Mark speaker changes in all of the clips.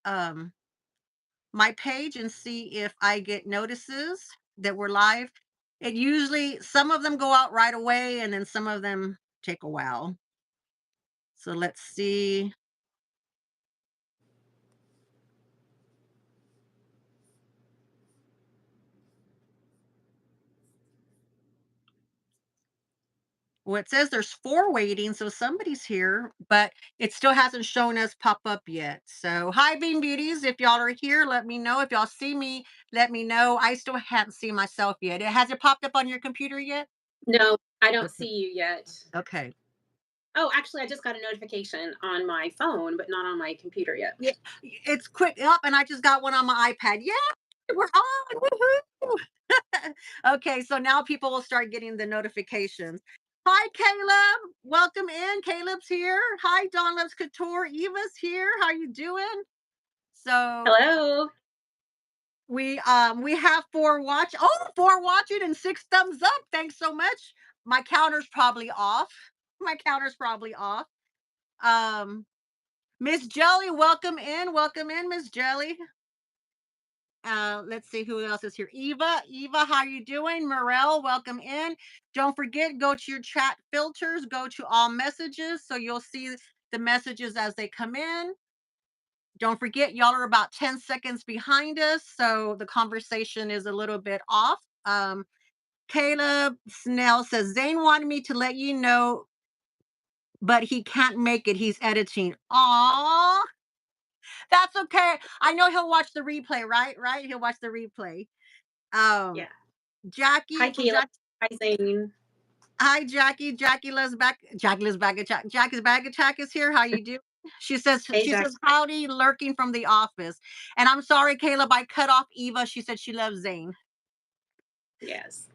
Speaker 1: um my page and see if I get notices that we're live. It usually some of them go out right away and then some of them take a while. So let's see. Well, it says there's 4 waiting, so somebody's here, but it still hasn't shown us pop up yet. So, hi, Bean Beauties. If y'all are here, let me know. If y'all see me, let me know. I still haven't seen myself yet. Has it popped up on your computer yet?
Speaker 2: No, I don't
Speaker 1: Okay.
Speaker 2: see you yet.
Speaker 1: Okay.
Speaker 2: Oh, actually, I just got a notification on my phone, but not on my computer yet.
Speaker 1: Yeah, it's quick up, and I just got one on my iPad. Yeah, we're on. Woohoo! Okay, so now people will start getting the notifications. Hi, Caleb. Welcome in. Caleb's here. Hi, Dawn Loves Couture. Eva's here. How you doing? So
Speaker 2: Hello.
Speaker 1: we have 4 watching and 6 thumbs up. Thanks so much. My counter's probably off. My counter's probably off. Um, Miss Jelly, welcome in. Welcome in, Miss Jelly. Let's see who else is here. Eva, how you doing? Morel, welcome in. Don't forget, go to your chat filters, go to all messages, so you'll see the messages as they come in. Don't forget, y'all are about 10 seconds behind us, so the conversation is a little bit off. Caleb Snell says, Zane wanted me to let you know, but he can't make it. He's editing. Aw, that's okay. I know he'll watch the replay, right? Right? He'll watch the replay. Um,
Speaker 2: Yeah. Hi,
Speaker 1: Jackie,
Speaker 2: Caleb. Hi, Zane.
Speaker 1: hi, Jackie. Jackie loves bag attack. Jackie's bag attack is here. How you do?
Speaker 2: Hey,
Speaker 1: She
Speaker 2: Jack.
Speaker 1: says howdy, lurking from the office. And I'm sorry, Caleb, I cut off Eva. She said she loves Zane.
Speaker 2: Yes.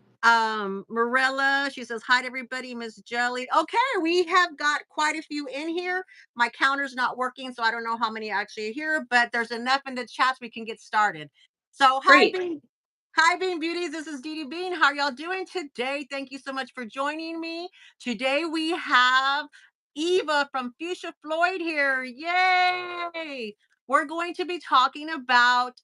Speaker 1: Morella, she says hi to everybody, Miss Jelly. Okay, we have got quite a few in here. My counter's not working, so I don't know how many actually are here, but there's enough in the chats we can get started. So
Speaker 2: Great.
Speaker 1: hi Bean Beauties. This is Dee Dee Bean. How y'all doing today? Thank you so much for joining me. Today we have Eva from Fuchsia Floyd here. Yay! We're going to be talking about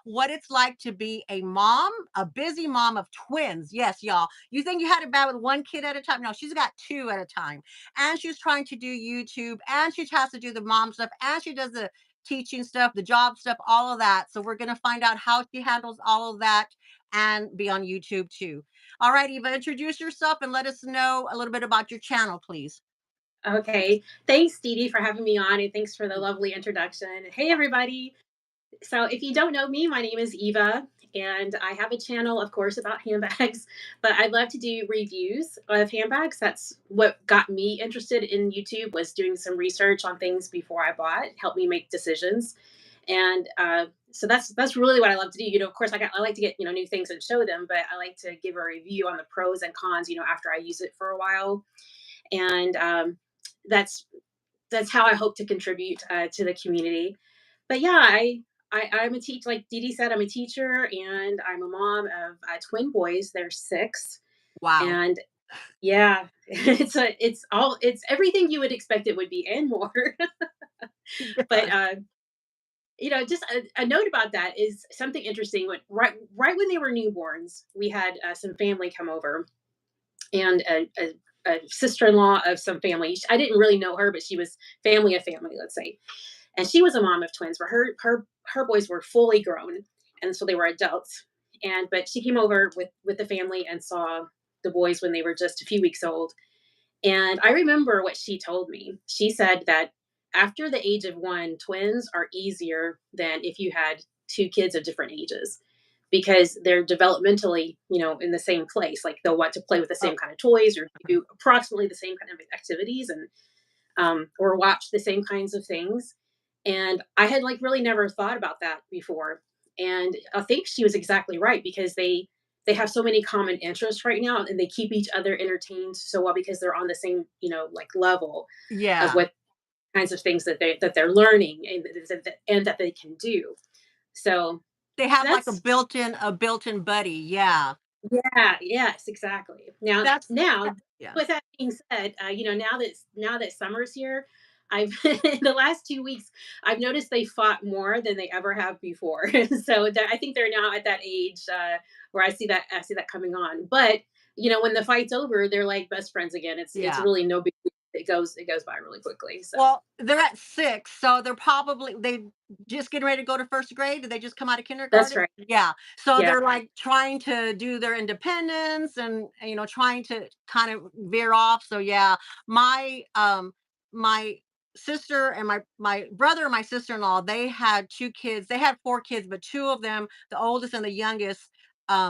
Speaker 1: what it's like to be a mom, a busy mom of twins. Yes, y'all. You think you had it bad with one kid at a time? No, she's got 2 at a time. And she's trying to do YouTube, and she has to do the mom stuff, and she does the teaching stuff, the job stuff, all of that. So we're going to find out how she handles all of that and be on YouTube too. All right, Eva, introduce yourself and let us know a little bit about your channel, please.
Speaker 2: Okay. Thanks, Dee Dee, for having me on, and thanks for the lovely introduction. Hey, everybody. So, if you don't know me, my name is Eva, and I have a channel, of course, about handbags, but I love to do reviews of handbags. That's what got me interested in YouTube, was doing some research on things before I bought, helped me make decisions. And so that's really what I love to do. Of course, I like to get new things and show them, but I like to give a review on the pros and cons. After I use it for a while, and that's that's how I hope to contribute to the community. But yeah, I'm a teacher. Like Dee Dee said, I'm a teacher, and I'm a mom of twin boys. They're 6,
Speaker 1: Wow.
Speaker 2: and yeah, it's everything you would expect it would be and more. But just a note about that is something interesting. When right when they were newborns, we had some family come over, and a sister-in-law of some family. I didn't really know her, but she was family of family, let's say. And she was a mom of twins, but her boys were fully grown, and so they were adults. And but she came over with the family and saw the boys when they were just a few weeks old. And I remember what she told me. She said that after the age of 1, twins are easier than if you had 2 kids of different ages, because they're developmentally, in the same place. Like they'll want to play with the
Speaker 1: Oh,
Speaker 2: same kind of toys or do approximately the same kind of activities, and or watch the same kinds of things. And I had like really never thought about that before. And I think she was exactly right, because they have so many common interests right now, and they keep each other entertained so well because they're on the same like level of
Speaker 1: yeah.
Speaker 2: what kinds of things that they're learning, and that they can do. So
Speaker 1: They have like
Speaker 2: that's
Speaker 1: a built-in buddy. Yeah.
Speaker 2: yeah, yes, exactly. Now
Speaker 1: That's
Speaker 2: now
Speaker 1: yeah.
Speaker 2: with that being said, now that summer's here, I've in the last 2 weeks, I've noticed they fought more than they ever have before. So I think they're now at that age where I see that coming on. But when the fight's over, they're like best friends again. It's
Speaker 1: Yeah.
Speaker 2: really no big deal. It goes by really quickly. So
Speaker 1: Well, they're at 6, so they just getting ready to go to 1st grade. Did they just come out of
Speaker 2: that's
Speaker 1: kindergarten?
Speaker 2: right.
Speaker 1: Yeah. So
Speaker 2: Yeah.
Speaker 1: they're, like, trying to do their independence and, trying to kind of veer off. So, yeah, my sister and my brother and my sister-in-law, they had 2 kids. They had 4 kids, but 2 of them, the oldest and the youngest,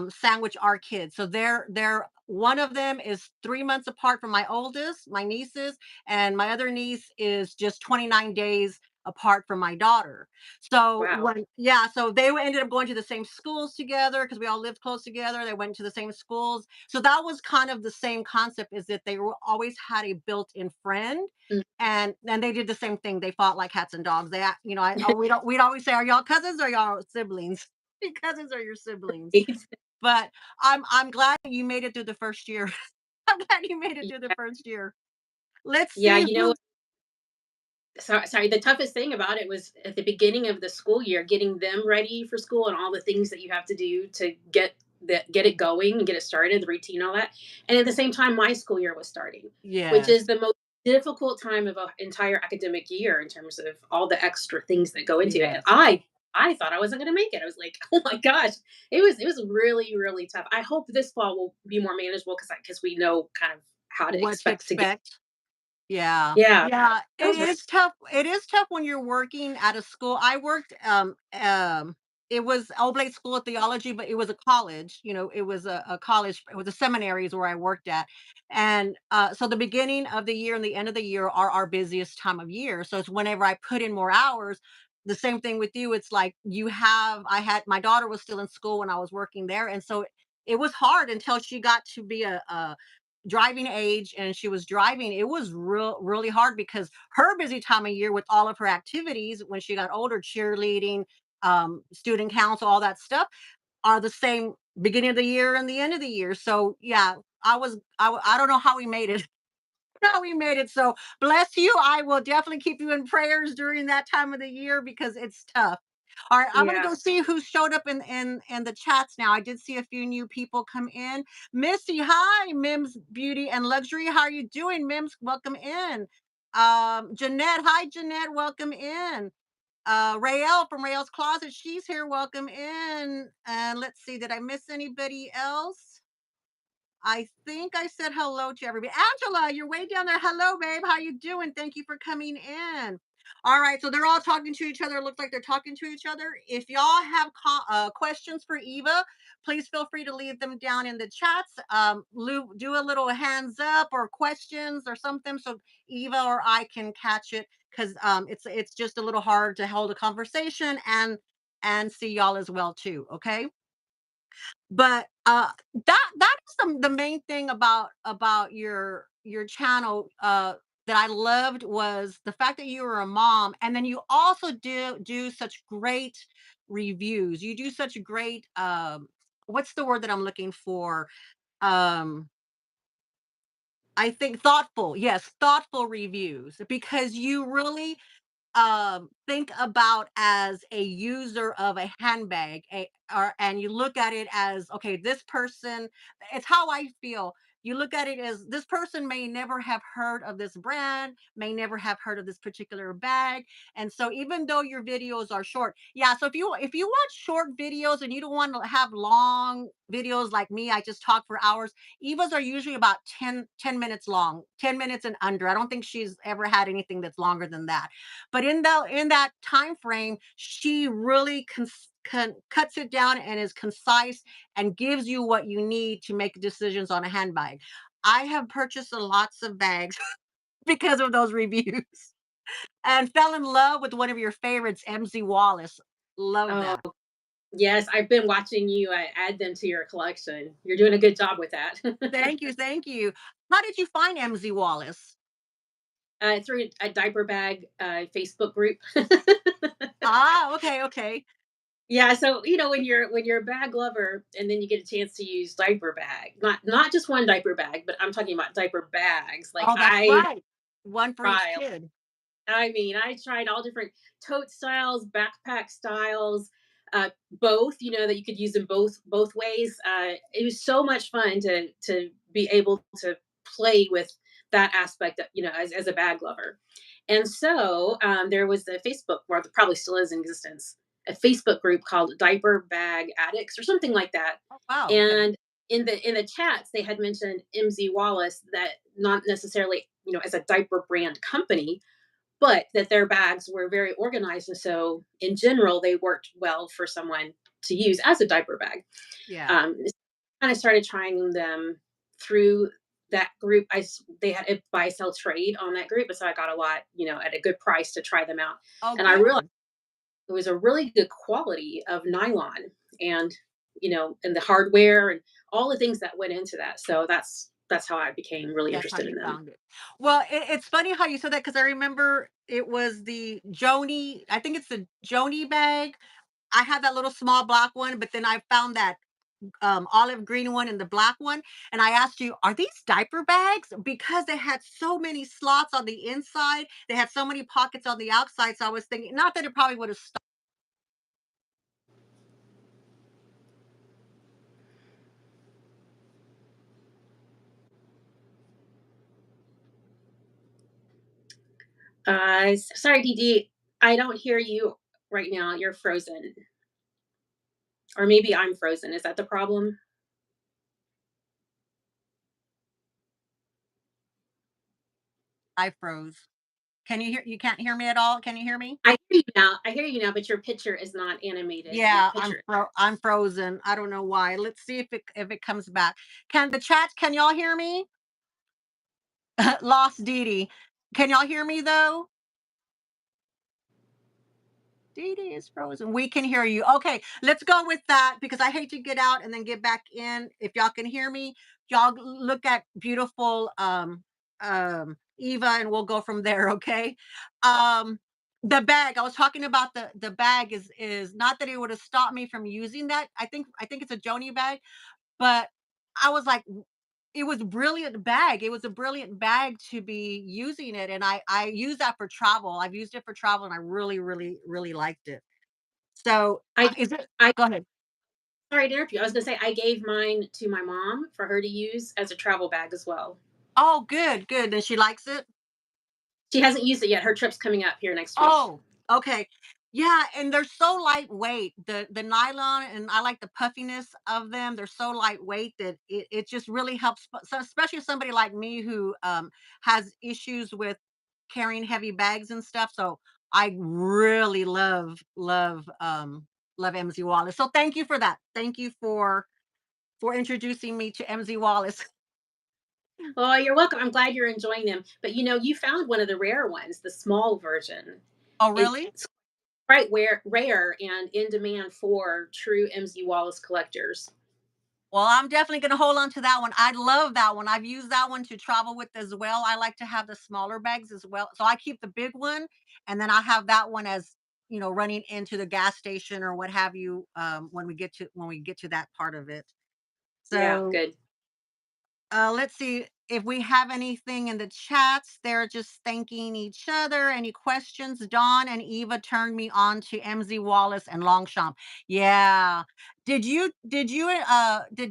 Speaker 1: sandwich our kids. So they're one of them is 3 months apart from my oldest, my nieces, and my other niece is just 29 days apart from my daughter. So
Speaker 2: Wow.
Speaker 1: so they ended up going to the same schools together because we all lived close together. They went to the same schools. So that was kind of the same concept, is that they were always had a built-in friend.
Speaker 2: Mm.
Speaker 1: And they did the same thing. They fought like cats and dogs. We'd always say, "Are y'all cousins or y'all siblings?" Your cousins are your siblings. But I'm glad that you made it through the first year. I'm glad you made it through the
Speaker 2: Yeah.
Speaker 1: first year. Let's
Speaker 2: Yeah.
Speaker 1: see who.
Speaker 2: Sorry, the toughest thing about it was at the beginning of the school year, getting them ready for school and all the things that you have to do to get it going and get it started, the routine, all that. And at the same time, my school year was starting, which is
Speaker 1: Yes,
Speaker 2: the most difficult time of an entire academic year in terms of all the extra things that go into it. And
Speaker 1: yes.
Speaker 2: I thought I wasn't going to make it. I was like, oh my gosh, it was really really tough. I hope this fall will be more manageable because we know kind of how to
Speaker 1: What to
Speaker 2: expect to get.
Speaker 1: expect. Yeah.
Speaker 2: Yeah,
Speaker 1: Yeah,
Speaker 2: that
Speaker 1: it
Speaker 2: was
Speaker 1: is tough. It is tough when you're working at a school. I worked, it was Oblate School of Theology, but it was a college. It was a college. It was a seminary is where I worked at. And so the beginning of the year and the end of the year are our busiest time of year. So it's whenever I put in more hours. The same thing with you. It's like I had, my daughter was still in school when I was working there. And so it was hard until she got to be a driving age and she was driving. It was really hard because her busy time of year with all of her activities when she got older, cheerleading, student council, all that stuff, are the same beginning of the year and the end of the year. So yeah, I don't know how we made it. How we made it. So bless you. I will definitely keep you in prayers during that time of the year because it's tough. All right, I'm gonna
Speaker 2: yeah.
Speaker 1: go see who showed up in the chats now. I did see a few new people come in. Missy, hi, Mims Beauty and Luxury. How are you doing, Mims? Welcome in. Jeanette, hi, Jeanette. Welcome in. Rael from Rael's Closet, she's here. Welcome in. And let's see, did I miss anybody else? I think I said hello to everybody. Angela, you're way down there. Hello, babe. How you doing? Thank you for coming in. All right, so they're all talking to each other. It looks like they're talking to each other. If y'all have questions for Eva, please feel free to leave them down in the chats. Do a little hands up or questions or something so Eva or I can catch it because it's just a little hard to hold a conversation and see y'all as well too. Okay. But, that is the main thing about your channel, that I loved was the fact that you were a mom, and then you also do such great reviews. You do such great, what's the word that I'm looking for? Um, I think thoughtful, yes, thoughtful reviews because you really think about as a user of a handbag and you look at it as okay, this person, it's how I feel. You look at it as this person may never have heard of this brand, may never have heard of this particular bag. And so even though your videos are short, yeah, so if you watch short videos and you don't want to have long videos like me, I just talk for hours. Eva's are usually about 10 minutes long, 10 minutes and under. I don't think she's ever had anything that's longer than that, but in that time frame, she really cuts it down and is concise and gives you what you need to make decisions on a handbag. I have purchased lots of bags because of those reviews and fell in love with one of your favorites, MZ Wallace. Love
Speaker 2: Oh,
Speaker 1: that.
Speaker 2: yes, I've been watching you, add them to your collection. You're doing a good job with that.
Speaker 1: Thank you, thank you. How did you find MZ Wallace?
Speaker 2: Through a diaper bag, Facebook group.
Speaker 1: Ah, okay, okay.
Speaker 2: Yeah, so, when you're a bag lover and then you get a chance to use diaper bag, not just one diaper bag, but I'm talking about diaper bags, like,
Speaker 1: Oh, that's
Speaker 2: I
Speaker 1: right. One for each
Speaker 2: try
Speaker 1: kid.
Speaker 2: I mean, I tried all different tote styles, backpack styles, both. You know that you could use them both ways. It was so much fun to be able to play with that aspect, as a bag lover. And so there was the Facebook, or probably still is in existence, a Facebook group called Diaper Bag Addicts or something like that.
Speaker 1: Oh, wow, okay.
Speaker 2: And in the chats, they had mentioned MZ Wallace, that not necessarily as a diaper brand company, but that their bags were very organized. And so, in general, they worked well for someone to use as a diaper bag.
Speaker 1: Yeah.
Speaker 2: Um, kind of started trying them through that group. They had a buy sell trade on that group, and so I got a lot, at a good price to try them out.
Speaker 1: Oh,
Speaker 2: And I realized
Speaker 1: good.
Speaker 2: it was a really good quality of nylon, and and the hardware and all the things that went into that. So that's how I became really
Speaker 1: That's how
Speaker 2: interested
Speaker 1: you
Speaker 2: in them.
Speaker 1: found it. Well, it's funny how you said that because I remember it was the Joni, I think it's the Joni bag. I had that little small black one, but then I found that olive green one and the black one. And I asked you, are these diaper bags? Because they had so many slots on the inside, they had so many pockets on the outside. So I was thinking, not that it probably would have stopped.
Speaker 2: Sorry, DD. I don't hear you right now. You're frozen. Or maybe I'm frozen. Is that the problem?
Speaker 1: I froze. Can you hear? You can't hear me at all? Can you hear me?
Speaker 2: I hear you now. I hear you now, but your picture is not animated. Your
Speaker 1: Yeah,
Speaker 2: picture.
Speaker 1: I'm frozen. I don't know why. Let's see if it comes back. Can the chat? Can y'all hear me? Lost Dee Dee. Can y'all hear me though? Dee Dee is frozen. We can hear you. Okay, let's go with that because I hate to get out and then get back in. If y'all can hear me, y'all look at beautiful Eva and we'll go from there, okay? Um the bag. I was talking about the bag is not that it would have stopped me from using that. I think it's a Joni bag, but I was like, it was brilliant bag. It was a brilliant bag to be using it, and I use that for travel. I've used it for travel, and I really, really, really liked it. So,
Speaker 2: I
Speaker 1: is it
Speaker 2: I
Speaker 1: go ahead.
Speaker 2: sorry to interrupt you. I was gonna say I gave mine to my mom for her to use as a travel bag as well.
Speaker 1: Oh, good, good, and she likes it?
Speaker 2: She hasn't used it yet. Her trip's coming up here next week.
Speaker 1: Oh, okay. Yeah, and they're so lightweight. The nylon, and I like the puffiness of them. They're so lightweight that it just really helps, so especially somebody like me who has issues with carrying heavy bags and stuff. So I really love MZ Wallace. So thank you for that. Thank you for introducing me to MZ Wallace.
Speaker 2: Oh, you're welcome. I'm glad you're enjoying them. But you found one of the rare ones, the small version.
Speaker 1: Oh, really?
Speaker 2: It's quite rare and in demand for true MZ Wallace collectors.
Speaker 1: Well, I'm definitely gonna hold on to that one. I love that one. I've used that one to travel with as well. I like to have the smaller bags as well. So I keep the big one and then I have that one as, running into the gas station or what have you, when we get to that part of it.
Speaker 2: Yeah,
Speaker 1: So
Speaker 2: good.
Speaker 1: let's see if we have anything in the chats. They're just thanking each other. Any questions? Dawn and Eva turned me on to MZ Wallace and Longchamp. Yeah. Did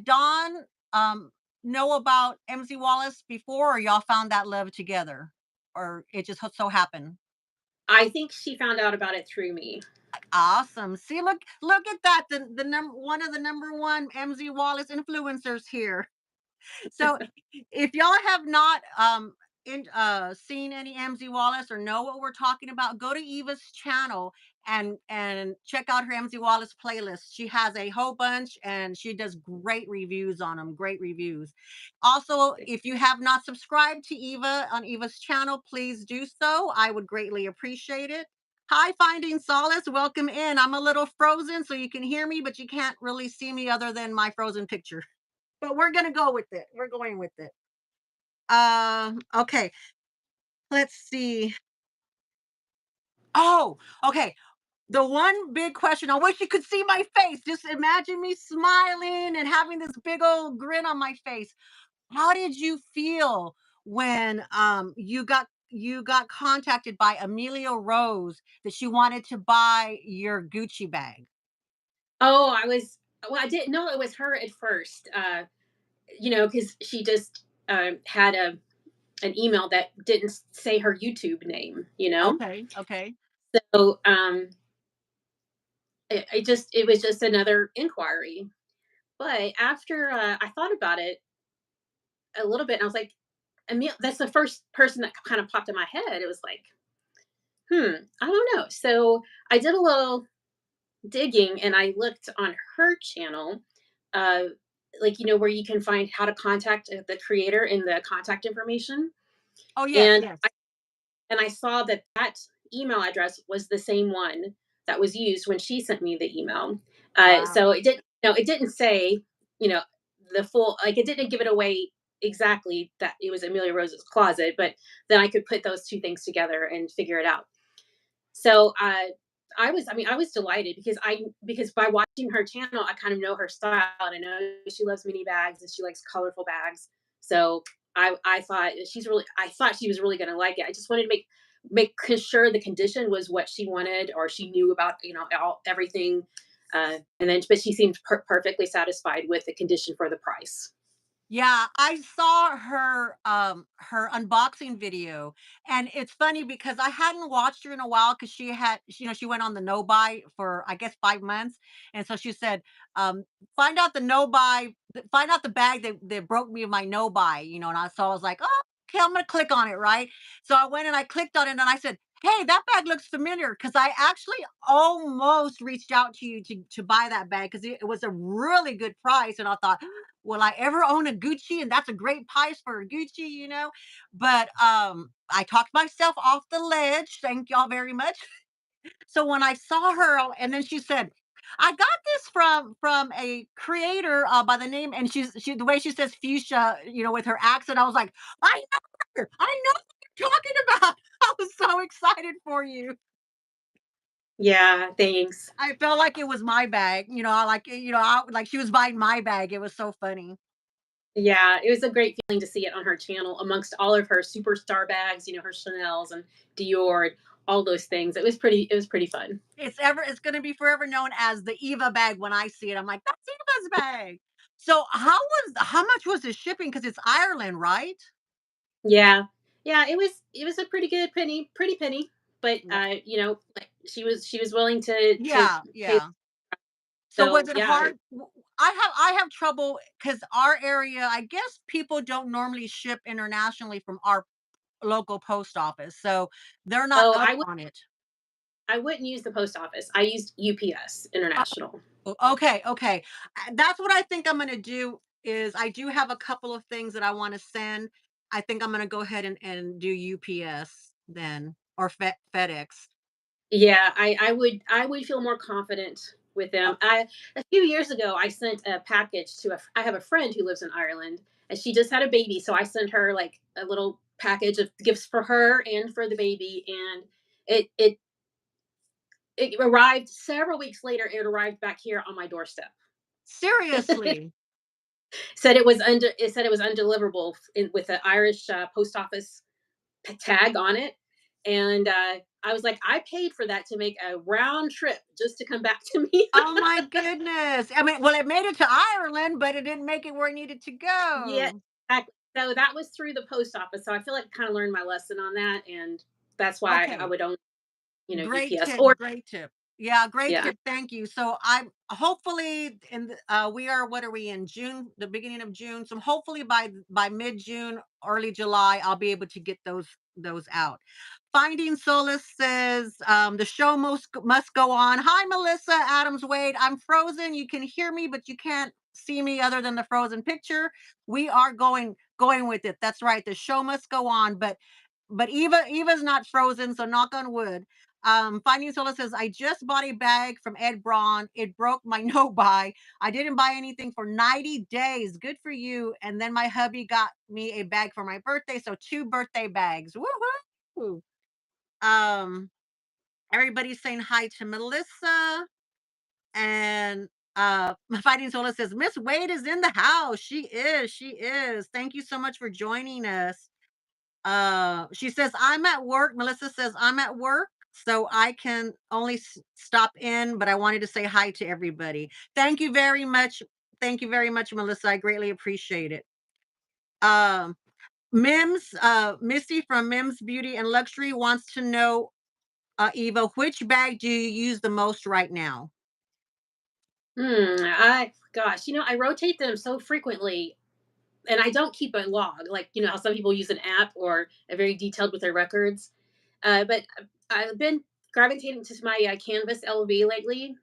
Speaker 1: Dawn um know about MZ Wallace before, or y'all found that love together? Or it just so happened?
Speaker 2: I think she found out about it through me.
Speaker 1: Awesome. See, look at that. The number one of the number one MZ Wallace influencers here. So if y'all have not seen any MZ Wallace or know what we're talking about, go to Eva's channel and check out her MZ Wallace playlist. She has a whole bunch and she does great reviews on them, great reviews. Also, if you have not subscribed to Eva on Eva's channel, please do so. I would greatly appreciate it. Hi, Finding Solace. Welcome in. I'm a little frozen, so you can hear me, but you can't really see me other than my frozen picture. But we're gonna go with it. We're going with it. Okay. Let's see. Oh, okay. The one big question. I wish you could see my face. Just imagine me smiling and having this big old grin on my face. How did you feel when you got you got contacted by Amelia Rose that she wanted to buy your Gucci bag.
Speaker 2: Oh, I didn't know it was her at first. Because she just had an email that didn't say her YouTube name.
Speaker 1: Okay, okay.
Speaker 2: So it was just another inquiry. But after I thought about it a little bit, and I was like, Emil, that's the first person that kind of popped in my head. It was like, I don't know. So I did a little digging and I looked on her channel, uh, like, where you can find how to contact the creator and the contact information.
Speaker 1: Oh, yes,
Speaker 2: And
Speaker 1: yes.
Speaker 2: I saw that that email address was the same one that was used when she sent me the email.
Speaker 1: Wow.
Speaker 2: So it didn't, it didn't say, you know, the full, like it didn't give it away exactly that it was Amelia Rose's closet, but then I could put those two things together and figure it out. So I was delighted because by watching her channel, I kind of know her style and I know she loves mini bags and she likes colorful bags. So I thought I thought she was really going to like it. I just wanted to make sure the condition was what she wanted or she knew about, everything. But she seemed perfectly satisfied with the condition for the price.
Speaker 1: Yeah, I saw her unboxing video, and it's funny because I hadn't watched her in a while because she went on the no buy for I guess 5 months, and so she said, find out the no buy, find out the bag that broke me of my no buy, and I was like, oh, okay, I'm gonna click on it, right? So I went and I clicked on it, and I said, hey, that bag looks familiar because I actually almost reached out to you to buy that bag because it was a really good price, and I thought, will I ever own a Gucci? And that's a great price for a Gucci. But I talked myself off the ledge. Thank y'all very much. So when I saw her, and then she said, I got this from a creator by the name, and she the way she says fuchsia, with her accent, I was like, I know her. I know what you're talking about. I was so excited for you.
Speaker 2: Yeah, thanks.
Speaker 1: I felt like it was my bag. I like, like she was buying my bag. It was so funny.
Speaker 2: Yeah, it was a great feeling to see it on her channel amongst all of her superstar bags, her Chanel's and Dior, all those things. It was pretty fun.
Speaker 1: It's gonna be forever known as the Eva bag when I see it. I'm like, "That's Eva's bag." So, how much was the shipping? Because it's Ireland, right?
Speaker 2: Yeah. Yeah, it was a pretty penny, but
Speaker 1: Wo
Speaker 2: like she was willing to
Speaker 1: Yeah,
Speaker 2: pay.
Speaker 1: yeah. So, was
Speaker 2: So,
Speaker 1: it
Speaker 2: yeah.
Speaker 1: hard? I have trouble because our area, I guess people don't normally ship internationally from our local post office, so they're not
Speaker 2: Oh,
Speaker 1: up on it.
Speaker 2: I wouldn't use the post office. I used UPS International.
Speaker 1: Okay, okay. That's what I think I'm gonna do is I do have a couple of things that I wanna send. I think I'm gonna go ahead and do UPS then or FedEx.
Speaker 2: Yeah, I would feel more confident with
Speaker 1: Uh,
Speaker 2: them. A few years ago I sent a package to I have a friend who lives in Ireland and she just had a baby, so I sent her like a little package of gifts for her and for the baby, and it arrived several weeks later. It arrived back here on my doorstep.
Speaker 1: Seriously.
Speaker 2: It said it was undeliverable with the Irish post office tag on it, and I was like, I paid for that to make a round trip just to come back to me.
Speaker 1: Oh my goodness. I mean, well, it made it to Ireland, but it didn't make it where it needed to
Speaker 2: Yeah,
Speaker 1: go.
Speaker 2: exactly. So that was through the post office. So I feel like I kind of learned my lesson on that, and that's why I
Speaker 1: Okay.
Speaker 2: would own,
Speaker 1: Great
Speaker 2: UPS
Speaker 1: tip,
Speaker 2: or
Speaker 1: great tip. Yeah, great
Speaker 2: yeah,
Speaker 1: tip. Thank you. So I'm hopefully we are what are we in June, the beginning of June. So hopefully by mid June, early July, I'll be able to get those out. Finding Solace says the show must go on. Hi, Melissa Adams Wade. I'm frozen. You can hear me, but you can't see me other than the frozen picture. We are going with it. That's right. The show must go on, but Eva's not frozen, so knock on wood. Finding Solace says, I just bought a bag from Ed Braun. It broke my no buy. I didn't buy anything for 90 days. Good for you. And then my hubby got me a bag for my birthday. So two birthday bags. Woohoo. Um, Everybody's saying hi to Melissa. And Fighting Solace says, Miss Wade is in the house. She is. She is. Thank you so much for joining us. She says, "I'm at work." Melissa says, "I'm at work, so I can only stop in, but I wanted to say hi to everybody." Thank you very much. Thank you very much, Melissa. I greatly appreciate it. Um, Missy from Mims Beauty and Luxury wants to know, Eva, which bag do you use the most right now?
Speaker 2: I gosh, I rotate them so frequently, and I don't keep a log, like, how some people use an app or are very detailed with their records. But I've been gravitating to my canvas LV lately.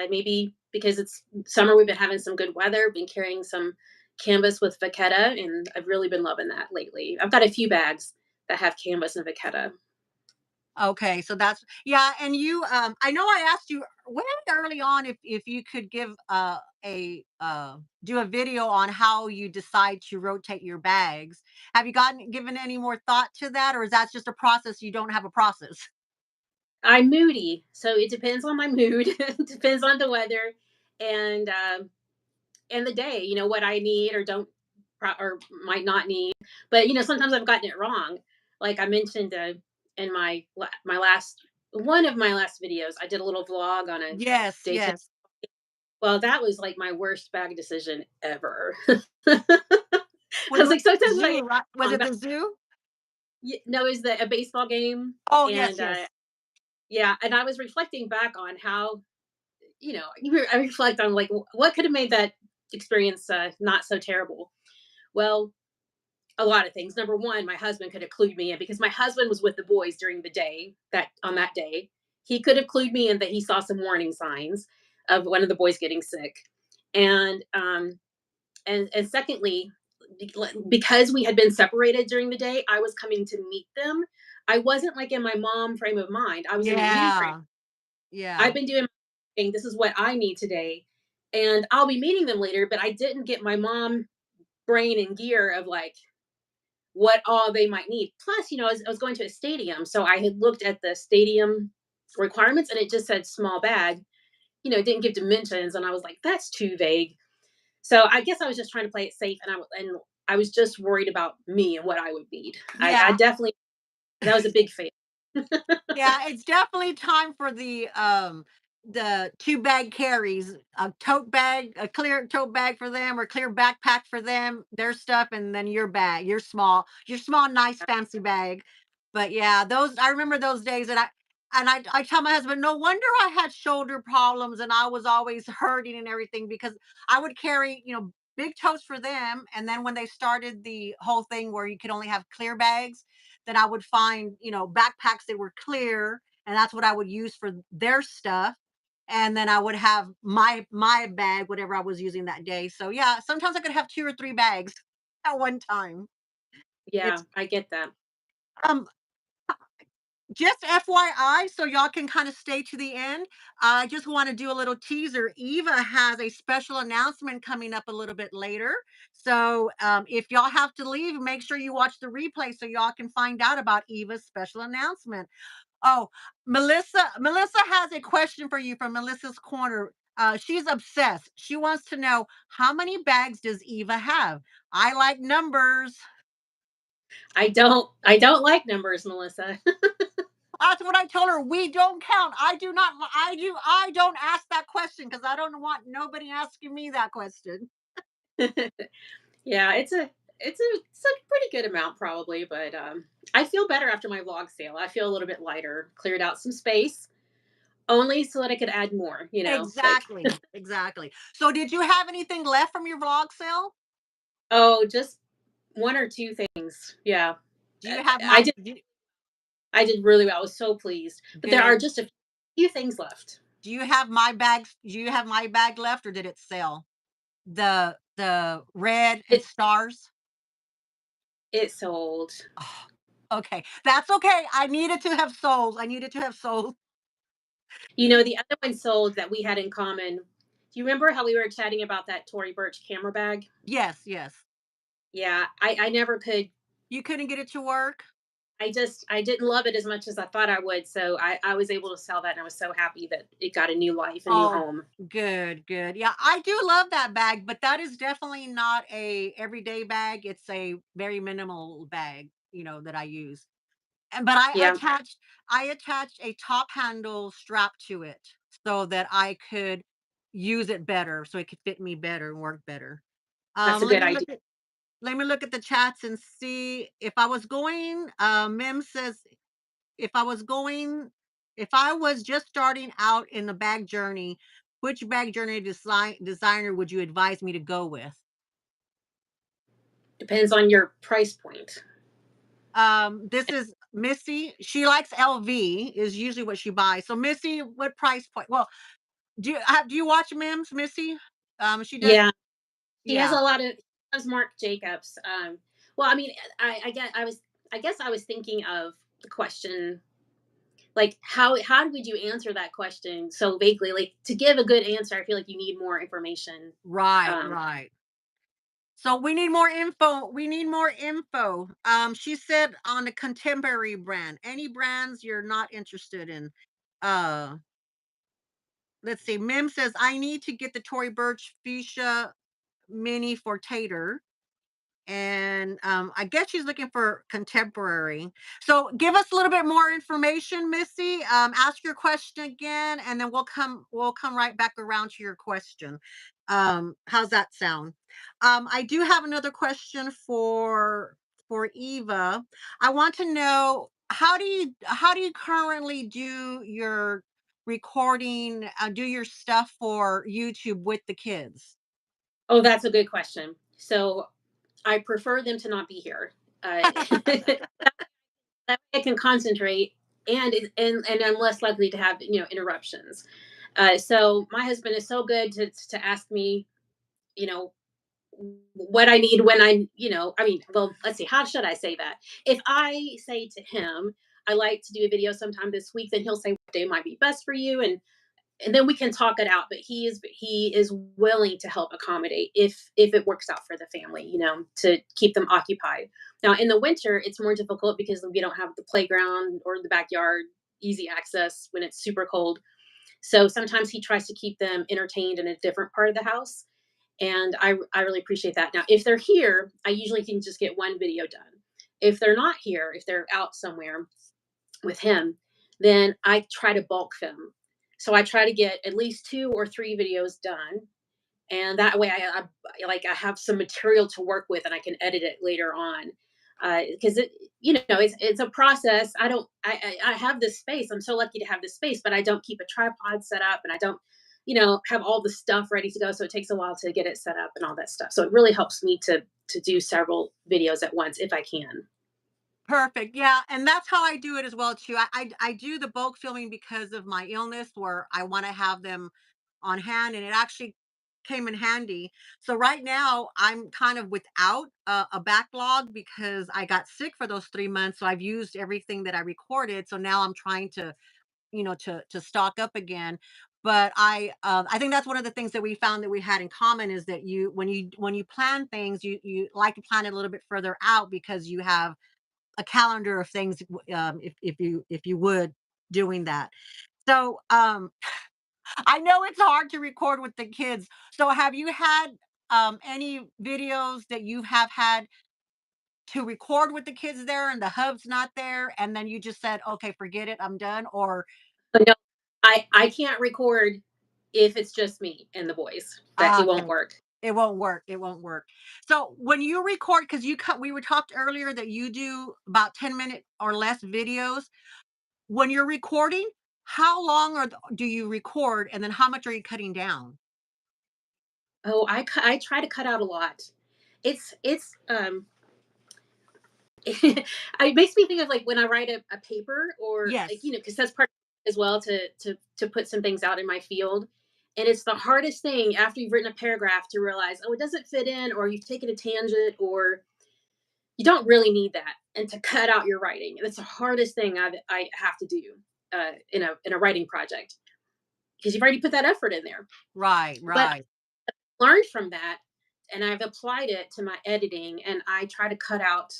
Speaker 2: Maybe because it's summer, we've been having some good weather. Been carrying some canvas with vachetta, and I've really been loving that lately. I've got a few bags that have canvas and vachetta.
Speaker 1: Okay, so that's yeah, and you I know I asked you way early on if you could give a do a video on how you decide to rotate your bags. Have you given any more thought to that, or is that just a process you don't have a process?
Speaker 2: I'm moody, so it depends on my mood. It depends on the weather, and the day. What I need or don't or might not need. But sometimes I've gotten it wrong. Like I mentioned in my last one of my last videos, I did a little vlog on a
Speaker 1: Yes,
Speaker 2: day to.
Speaker 1: yes.
Speaker 2: Well, that was like my worst bag decision ever. I
Speaker 1: Was
Speaker 2: was
Speaker 1: it
Speaker 2: like,
Speaker 1: the
Speaker 2: sometimes I
Speaker 1: zoo,
Speaker 2: get
Speaker 1: right? Was
Speaker 2: it wrong.
Speaker 1: it the zoo?
Speaker 2: No, is the a baseball game,
Speaker 1: Oh, yes,
Speaker 2: and
Speaker 1: yes.
Speaker 2: yeah, and I was reflecting back on how I reflect on like what could have made that experience not so terrible. Well, a lot of things. Number one, my husband could have clued me in because my husband was with the boys during the day that on that day. He could have clued me in that he saw some warning signs of one of the boys getting sick. And and secondly, because we had been separated during the day, I was coming to meet them. I wasn't like in my mom frame of mind. I was in a me frame.
Speaker 1: Yeah, yeah.
Speaker 2: I've been doing my thing. This is what I need today. And I'll be meeting them later, but I didn't get my mom brain and gear of like what all they might need. Plus, I was going to a stadium, so I had looked at the stadium requirements, and it just said small bag. It didn't give dimensions, and I was like, that's too vague. So I guess I was just trying to play it safe, and I was just worried about me and what I would need. I
Speaker 1: Yeah.
Speaker 2: definitely that was a big fail.
Speaker 1: Yeah, it's definitely time for the 2 bag carries, a tote bag, a clear tote bag for them or clear backpack for them, their stuff, and then your bag, your small, nice, fancy bag. But yeah, those I remember those days and I tell my husband, no wonder I had shoulder problems and I was always hurting and everything because I would carry, big totes for them. And then when they started the whole thing where you could only have clear bags, then I would find, backpacks that were clear, and that's what I would use for their stuff. And then I would have my bag, whatever I was using that day. So yeah, sometimes I could have 2 or 3 bags at one time.
Speaker 2: Yeah,
Speaker 1: It's
Speaker 2: I get that.
Speaker 1: um just FYI, so y'all can kind of stay to the end. I just want to do a little teaser. Eva has a special announcement coming up a little bit later. So if y'all have to leave, make sure you watch the replay so y'all can find out about Eva's special announcement. Oh, Melissa has a question for you from Melissa's Corner. She's obsessed. She wants to know how many bags does Eva have? I like numbers.
Speaker 2: I don't like numbers, Melissa.
Speaker 1: That's what I told her. We don't count. I do not. I don't ask that question because I don't want nobody asking me that question.
Speaker 2: Yeah, it's a pretty good amount probably, but I feel better after my vlog sale. I feel a little bit lighter, cleared out some space only so that I could add more, like
Speaker 1: Exactly. Exactly. So, did you have anything left from your vlog sale?
Speaker 2: oh, just one or two things. Yeah.
Speaker 1: Do you have
Speaker 2: I
Speaker 1: my
Speaker 2: did I did really well. I was so pleased. But there are
Speaker 1: good?
Speaker 2: just a few things left.
Speaker 1: Do you have my bags? Do you have my bag left, or did it sell? The red and
Speaker 2: It
Speaker 1: stars.
Speaker 2: it sold.
Speaker 1: Oh, okay, that's okay. I needed to have sold. I needed to have sold.
Speaker 2: The other one sold that we had in common. Do you remember how we were chatting about that Tory Burch camera bag?
Speaker 1: Yes, yes.
Speaker 2: Yeah, I never could.
Speaker 1: You couldn't get it to work.
Speaker 2: I didn't love it as much as I thought I would. So I was able to sell that, and I was so happy that it got a new life, a new
Speaker 1: Oh,
Speaker 2: home.
Speaker 1: good, good. Yeah, I do love that bag, but that is definitely not a everyday bag. It's a very minimal bag. that I use. And but I
Speaker 2: Yeah,
Speaker 1: attached I attached a top handle strap to it so that I could use it better, so it could fit me better and work better.
Speaker 2: that's a
Speaker 1: Let
Speaker 2: good
Speaker 1: me
Speaker 2: idea.
Speaker 1: look at the chats and see if I was going. Mem says if I was going, if I was just starting out in the bag journey, which bag journey designer would you advise me to go with?
Speaker 2: Depends on your price point.
Speaker 1: This is Missy. She likes LV is usually what she buys. So Missy, what price point? Well, do you watch Mims, Missy? She does.
Speaker 2: Yeah, she has a
Speaker 1: Yeah,
Speaker 2: lot of loves Marc Jacobs. Well, I mean, I guess I was thinking of the question, like how would you answer that question so vaguely? Like to give a good answer, I feel like you need more information.
Speaker 1: right,
Speaker 2: Um,
Speaker 1: right. So we need more info. We need more info. She said on the contemporary brand, any brands you're not interested in. Uh, let's see. Mim says I need to get the Tory Burch Fuchsia Mini for Tater. And I guess she's looking for contemporary. So give us a little bit more information, Missy. Ask your question again, and then we'll come right back around to your question. How's that sound? I do have another question for Eva. I want to know how do you currently do your recording, do your stuff for YouTube with the kids?
Speaker 2: oh, that's a good question. So I prefer them to not be here. That way I can concentrate, and I'm less likely to have interruptions. So my husband is so good to ask me, you know, what I need when I mean, well, let's see, how should I say that? If I say to him, I like to do a video sometime this week, then he'll say what day might be best for you, and then we can talk it out. But he is willing to help accommodate if it works out for the family, to keep them occupied. Now in the winter, it's more difficult because we don't have the playground or the backyard easy access when it's super cold. So sometimes he tries to keep them entertained in a different part of the house, and I really appreciate that. Now, if they're here, I usually can just get one video done. If they're not here, if they're out somewhere with him, then I try to bulk film. So I try to get at least 2 or 3 videos done, and that way I have some material to work with, and I can edit it later on. Because it's a process. I have this space. I'm so lucky to have this space, but I don't keep a tripod set up, and I don't have all the stuff ready to go. So it takes a while to get it set up and all that stuff. So it really helps me to do several videos at once if I can.
Speaker 1: Perfect. Yeah, and that's how I do it as well too. I do the bulk filming because of my illness, where I want to have them on hand, and it actually came in handy. So right now I'm kind of without a backlog because I got sick for those 3 months. So I've used everything that I recorded. So now I'm trying to to stock up again. But I think that's one of the things that we found that we had in common is that you when you plan things, you like to plan it a little bit further out because you have a calendar of things, if you would, doing that. So, I know it's hard to record with the kids. So have you had, any videos that you have had to record with the kids there and the hub's not there, and then you just said, "Okay, forget it, I'm done," or
Speaker 2: So no, I can't record if it's just me and the boys. That it won't
Speaker 1: okay,
Speaker 2: work.
Speaker 1: it won't work, it won't work. So when you record, because you cut we were talked earlier that you do about 10-minute or less videos. When you're recording, how long do you record, and then how much are you cutting down?
Speaker 2: Oh, I try to cut out a lot. It's it makes me think of like when I write a paper, or like
Speaker 1: Yes.
Speaker 2: because that's part as well to put some things out in my field. And it's the hardest thing after you've written a paragraph to realize, oh, it doesn't fit in, or you've taken a tangent, or you don't really need that, and to cut out your writing. That's the hardest thing I have to do in a writing project, because you've already put that effort in there.
Speaker 1: Right,
Speaker 2: But
Speaker 1: right.
Speaker 2: I learned from that, and I've applied it to my editing, and I try to cut out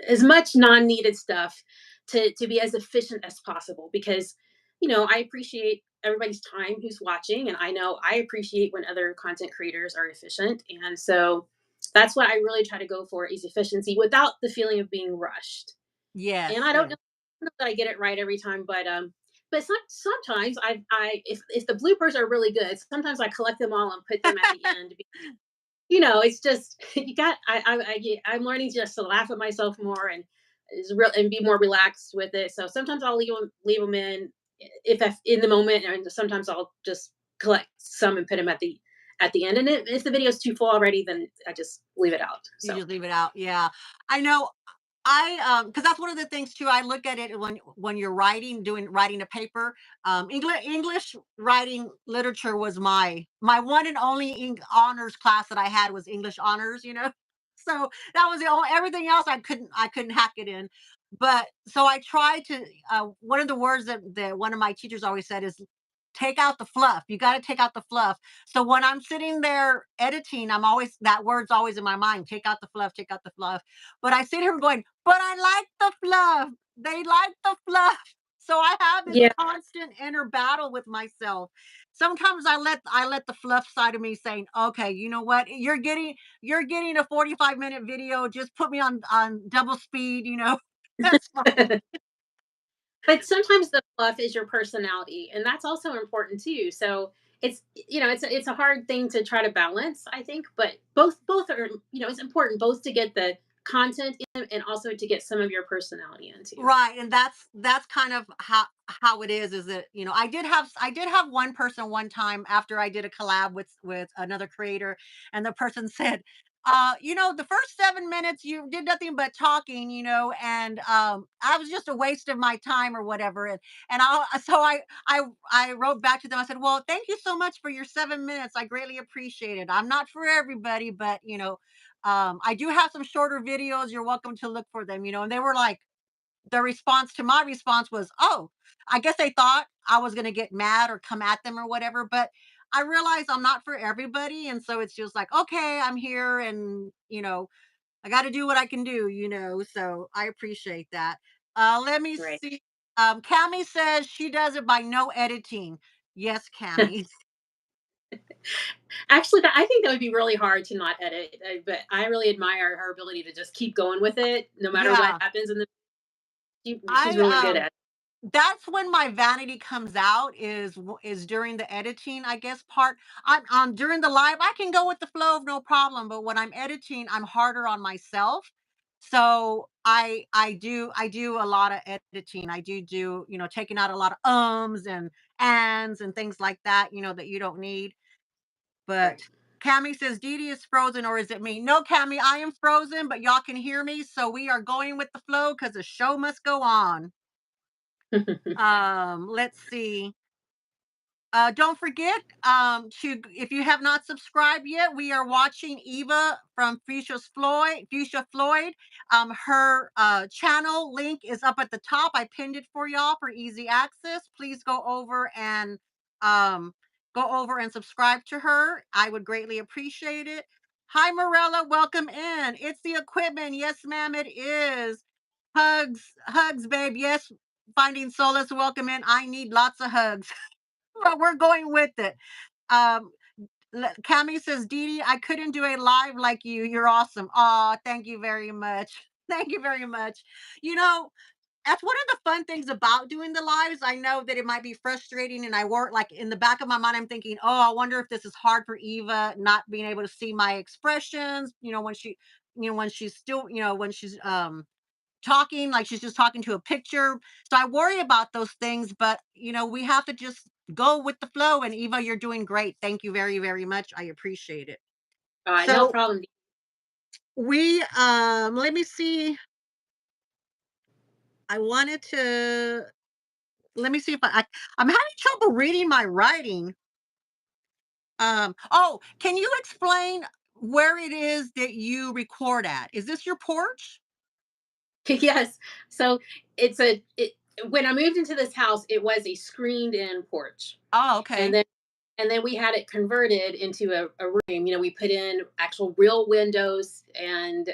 Speaker 2: as much non-needed stuff to be as efficient as possible, because I appreciate everybody's time who's watching, and I know I appreciate when other content creators are efficient, and so That's what I really try to go for, is efficiency without the feeling of being rushed. And
Speaker 1: Yes,
Speaker 2: I don't
Speaker 1: yes.
Speaker 2: know that I get it right every time, but sometimes I if the bloopers are really good, sometimes I collect them all and put them at the end. It's just you got I'm learning just to laugh at myself more, and is real and be more relaxed with it. So sometimes I'll leave them in, if in the moment, and sometimes I'll just collect some and put them at the end. And if the video's too full already, then I just leave it out.
Speaker 1: You
Speaker 2: So
Speaker 1: just leave it out. Yeah. I know. Because that's one of the things too. I look at it when you're writing a paper. English writing literature was my one and only honors class that I had was English honors. So that was the only everything else I couldn't hack it in. But so I tried to. One of the words that one of my teachers always said is take out the fluff. You got to take out the fluff. So when I'm sitting there editing, I'm always that word's always in my mind. Take out the fluff. Take out the fluff. But I sit here going, but I like the fluff. They like the fluff. So I have this
Speaker 2: yeah.
Speaker 1: constant inner battle with myself. Sometimes I let the fluff side of me saying, okay, you know what? You're getting a 45-minute video. Just put me on double speed. That's fine.
Speaker 2: But sometimes the fluff is your personality, and that's also important too. So it's a hard thing to try to balance, I think. But both are, it's important both to get the content in and also to get some of your personality into.
Speaker 1: Right, and that's kind of how it is that I did have one person one time after I did a collab with another creator, and the person said, the first 7 minutes you did nothing but talking, and I was just a waste of my time or whatever, and I wrote back to them. I said, well, thank you so much for your 7 minutes. I greatly appreciate it. I'm not for everybody, but I do have some shorter videos. You're welcome to look for them, and they were like the response to my response was, "Oh, I guess they thought I was gonna get mad or come at them or whatever." But I realized I'm not for everybody, and so it's just like, okay, I'm here, and I got to do what I can do. So I appreciate that. Let me
Speaker 2: Right.
Speaker 1: see. Cami says she does it by no editing. Yes, Cami.
Speaker 2: Actually, I think that would be really hard to not edit. But I really admire her ability to just keep going with it, no matter what
Speaker 1: Yeah,
Speaker 2: happens. And she's
Speaker 1: I
Speaker 2: really good at it.
Speaker 1: that's when my vanity comes out is during the editing, I guess, part. I'm during the live I can go with the flow of no problem, but when I'm editing I'm harder on myself. So I do a lot of editing. I do taking out a lot of ums and ands and things like that, that you don't need. But
Speaker 2: Right.
Speaker 1: Cami says Dee Dee is frozen, or is it me? No, Cami, I am frozen, but y'all can hear me, so we are going with the flow because the show must go on. Let's see. Don't forget to if you have not subscribed yet, we are watching Eva from Fuchsia Floyd. Her channel link is up at the top. I pinned it for y'all for easy access. Please um go over and subscribe to her. I would greatly appreciate it. Hi Morella, welcome in. It's the equipment. Yes, ma'am, it is. Hugs, babe. Yes, finding solace. Welcome in. I need lots of hugs. But we're going with it. Um, Cami says, Dee Dee, I couldn't do a live like you. You're awesome. Oh, thank you very much. Thank you very much. You know, that's one of the fun things about doing the lives. I know that it might be frustrating, and I work like in the back of my mind, I'm thinking, oh, I wonder if this is hard for Eva, not being able to see my expressions, when she's still, when she's talking like she's just talking to a picture. So I worry about those things, but we have to just go with the flow. And Eva, you're doing great. Thank you very, very much. I appreciate it.
Speaker 2: No
Speaker 1: So
Speaker 2: problem.
Speaker 1: we let me see. I wanted to let me see if I'm having trouble reading my writing. Oh, can you explain where it is that you record at? Is this your porch?
Speaker 2: Yes. So when I moved into this house, it was a screened in porch.
Speaker 1: Oh,
Speaker 2: And
Speaker 1: okay.
Speaker 2: then we had it converted into a room. We put in actual real windows, and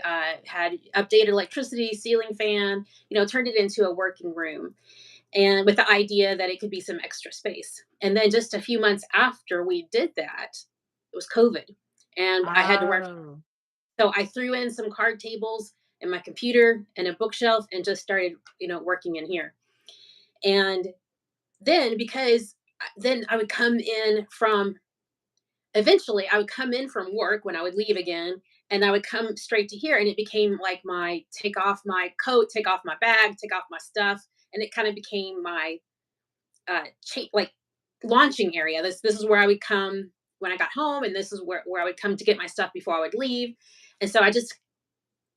Speaker 2: had updated electricity, ceiling fan, turned it into a working room. And with the idea that it could be some extra space. And then just a few months after we did that, it was COVID. And I had to work.
Speaker 1: Oh.
Speaker 2: So I threw in some card tables and my computer and a bookshelf and just started, working in here. And then because then I would come in from eventually I would come in from work when I would leave again, and I would come straight to here, and it became like my take off my coat, take off my bag, take off my stuff, and it kind of became my like launching area. This is where I would come when I got home, and this is where I would come to get my stuff before I would leave. And so I just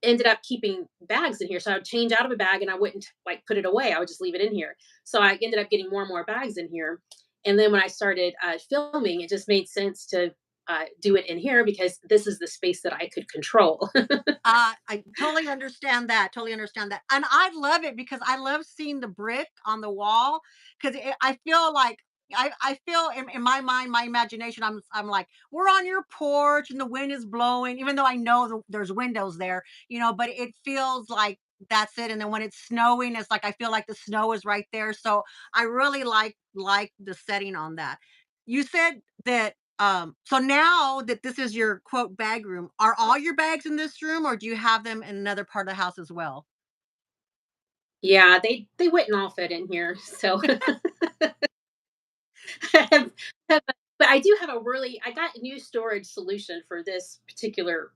Speaker 2: ended up keeping bags in here. So I would change out of a bag and I wouldn't like put it away. I would just leave it in here. So I ended up getting more and more bags in here. And then when I started filming, it just made sense to do it in here because this is the space that I could control.
Speaker 1: I totally understand that. Totally understand that. And I love it because I love seeing the brick on the wall because I feel like I feel in my mind, my imagination, I'm like, we're on your porch and the wind is blowing, even though I know there's windows there, but it feels like that's it. And then when it's snowing, it's like I feel like the snow is right there. So I really like the setting on that. You said that so now that this is your quote bag room, are all your bags in this room or do you have them in another part of the house as well?
Speaker 2: Yeah, they wouldn't all fit in here. So have- but I do have I got a new storage solution for this particular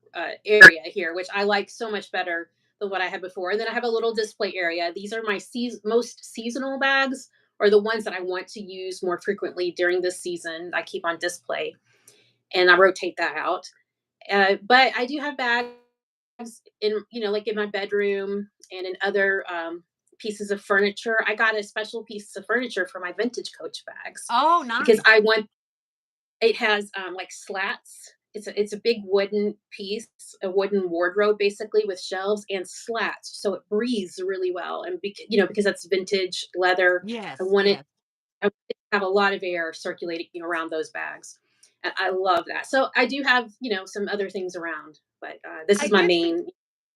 Speaker 2: area here, which I like so much better than what I had before. And then I have a little display area. These are my most seasonal bags, or the ones that I want to use more frequently during this season. I keep on display, and I rotate that out. But I do have bags in, like in my bedroom and in other pieces of furniture. I got a special piece of furniture for my vintage Coach bags
Speaker 1: Oh,
Speaker 2: because
Speaker 1: nice.
Speaker 2: I want it has, like, slats. It's a big wooden piece, a wooden wardrobe, basically, with shelves and slats, so it breathes really well, and because that's vintage leather, I
Speaker 1: Yes,
Speaker 2: want it
Speaker 1: yes.
Speaker 2: I want it to have a lot of air circulating around those bags, and I love that. So, I do have, some other things around, but, this
Speaker 1: I
Speaker 2: is my
Speaker 1: did see,
Speaker 2: main